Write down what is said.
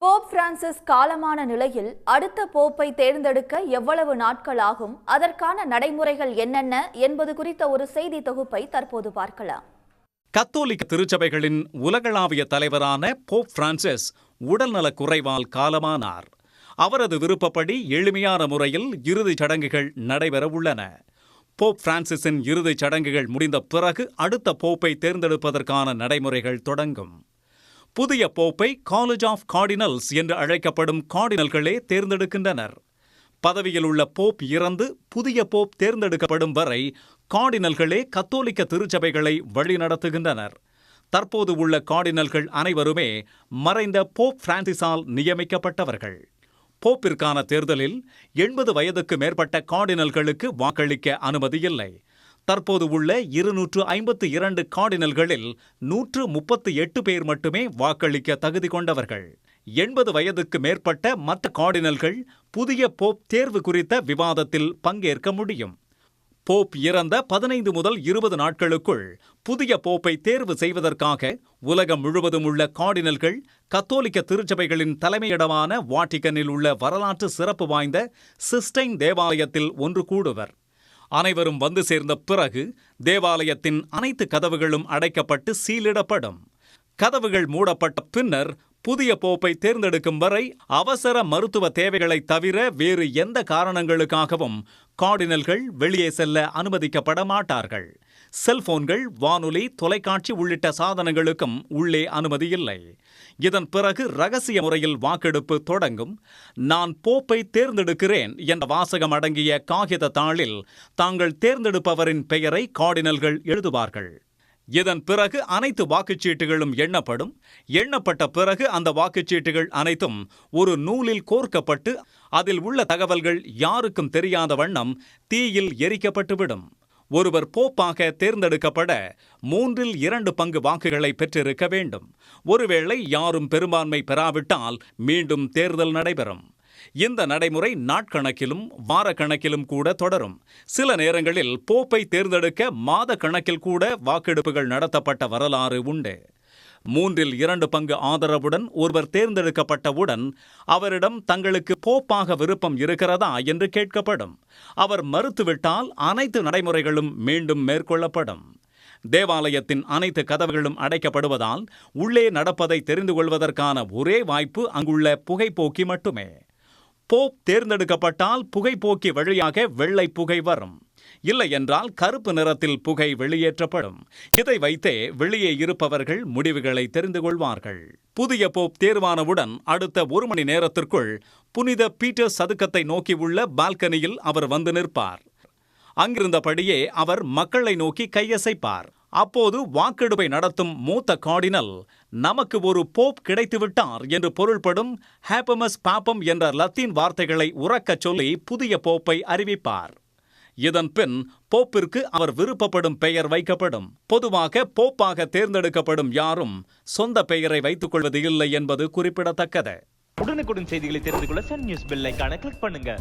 Pope Francis காலமான நிலையில் அடுத்த போப்பை தேர்ந்தெடுக்க எவ்வளவு நாட்கள் ஆகும், அதற்கான நடைமுறைகள் என்னென்ன என்பது குறித்த ஒரு செய்தி தொகுப்பை தற்போது பார்க்கலாம். கத்தோலிக்க திருச்சபைகளின் உலகளாவிய தலைவரான போப் பிரான்சிஸ் உடல்நலக் குறைவால் காலமானார். அவரது விருப்பப்படி எளிமையான முறையில் இறுதிச் சடங்குகள் நடைபெற உள்ளன. போப் பிரான்சிஸின் இறுதிச் சடங்குகள் முடிந்த பிறகு அடுத்த போப்பை தேர்ந்தெடுப்பதற்கான நடைமுறைகள் தொடங்கும். புதிய போப்பை காலேஜ் ஆஃப் கார்டினல்ஸ் என்று அழைக்கப்படும் கார்டினல்களே தேர்ந்தெடுக்கின்றனர். பதவியில் உள்ள போப் இறந்து புதிய போப் தேர்ந்தெடுக்கப்படும் வரை கார்டினல்களே கத்தோலிக்க திருச்சபைகளை வழிநடத்துகின்றனர். தற்போது உள்ள கார்டினல்கள் அனைவருமே மறைந்த போப் பிரான்சிஸால் நியமிக்கப்பட்டவர்கள். போப்பிற்கான தேர்தலில் 80 வயதுக்கு மேற்பட்ட கார்டினல்களுக்கு வாக்களிக்க அனுமதியில்லை. தற்போது உள்ள 252 கார்டினல்களில் 138 பேர் மட்டுமே வாக்களிக்க தகுதி கொண்டவர்கள். 80 வயதுக்கு மேற்பட்ட மற்ற கார்டினல்கள் புதிய போப் தேர்வு குறித்த விவாதத்தில் பங்கேற்க முடியும். போப் இறந்த 15 முதல் 20 நாட்களுக்குள் புதிய போப்பை தேர்வு செய்வதற்காக உலகம் முழுவதும் உள்ள கார்டினல்கள் கத்தோலிக்க திருச்சபைகளின் தலைமையிடமான வாட்டிகனில் உள்ள வரலாற்று சிறப்பு வாய்ந்த சிஸ்டைன் தேவாலயத்தில் ஒன்று கூடுவர். அனைவரும் வந்து சேர்ந்த பிறகு தேவாலயத்தின் அனைத்து கதவுகளும் அடைக்கப்பட்டு சீலிடப்படும். கதவுகள் மூடப்பட்ட பின்னர் புதிய போப்பை தேர்ந்தெடுக்கும் வரை அவசர மருத்துவ தேவைகளை தவிர வேறு எந்த காரணங்களுக்காகவும் கார்டினல்கள் வெளியே செல்ல அனுமதிக்கப்பட மாட்டார்கள். செல்போன்கள், வானொலி, தொலைக்காட்சி உள்ளிட்ட சாதனங்களுக்கும் உள்ளே அனுமதியில்லை. இதன் பிறகு ரகசிய முறையில் வாக்கெடுப்பு தொடங்கும். நான் போப்பை தேர்ந்தெடுக்கிறேன் என்ற வாசகம் அடங்கிய காகித தாளில் தாங்கள் தேர்ந்தெடுப்பவரின் பெயரை கார்டினல்கள் எழுதுவார்கள். இதன் பிறகு அனைத்து வாக்குச்சீட்டுகளும் எண்ணப்படும். எண்ணப்பட்ட பிறகு அந்த வாக்குச்சீட்டுகள் அனைத்தும் ஒரு நூலில் கோர்க்கப்பட்டு அதில் உள்ள தகவல்கள் யாருக்கும் தெரியாத வண்ணம் தீயில் எரிக்கப்பட்டுவிடும். ஒருவர் போப்பாக தேர்ந்தெடுக்கப்பட 2/3 பங்கு வாக்குகளை பெற்றிருக்க வேண்டும். ஒருவேளை யாரும் பெரும்பான்மை பெறாவிட்டால் மீண்டும் தேர்தல் நடைபெறும். இந்த நடைமுறை நாட்கணக்கிலும் வாரக்கணக்கிலும் கூட தொடரும். சில நேரங்களில் போப்பை தேர்ந்தெடுக்க மாத கணக்கில் கூட வாக்கெடுப்புகள் நடத்தப்பட்ட வரலாறு உண்டு. 2/3 பங்கு ஆதரவுடன் ஒருவர் தேர்ந்தெடுக்கப்பட்டவுடன் அவரிடம் தங்களுக்கு போப்பாக விருப்பம் இருக்கிறதா என்று கேட்கப்படும். அவர் மறுத்துவிட்டால் அனைத்து நடைமுறைகளும் மீண்டும் மேற்கொள்ளப்படும். தேவாலயத்தின் அனைத்து கதவுகளும் அடைக்கப்படுவதால் உள்ளே நடப்பதை தெரிந்து கொள்வதற்கான ஒரே வாய்ப்பு அங்குள்ள புகைப்போக்கி மட்டுமே. போப் தேர்ந்தெடுக்கப்பட்டால் புகைப்போக்கி வழியாக வெள்ளை புகை வரும். இல்லை என்றால் கருப்பு நிறத்தில் புகை வெளியேற்றப்படும். இதை வைத்தே வெளியே இருப்பவர்கள் முடிவுகளை தெரிந்து கொள்வார்கள். புதிய போப் தேர்வானவுடன் அடுத்த 1 மணி நேரத்திற்குள் புனித பீட்டர் சதுக்கத்தை நோக்கி உள்ள பால்கனியில் அவர் வந்து நிற்பார். அங்கிருந்தபடியே அவர் மக்களை நோக்கி கையசைப்பார். அப்போது வாக்கெடுப்பை நடத்தும் மூத்த கார்டினல் நமக்கு ஒரு போப் கிடைத்துவிட்டார் என்று பொருள்படும் ஹேப்பமஸ் பாப்பம் என்ற லத்தீன் வார்த்தைகளை உரக்கச் சொல்லி புதிய போப்பை அறிவிப்பார். இதன் பின் போப்பிற்கு அவர் விருப்பப்படும் பெயர் வைக்கப்படும். பொதுவாக போப்பாக தேர்ந்தெடுக்கப்படும் யாரும் சொந்த பெயரை வைத்துக் கொள்வது இல்லை என்பது குறிப்பிடத்தக்கது. உடனுக்குடன் செய்திகளை தெரிந்து கொள்ள சன் நியூஸ் பெல் ஐகானை கிளிக் பண்ணுங்க.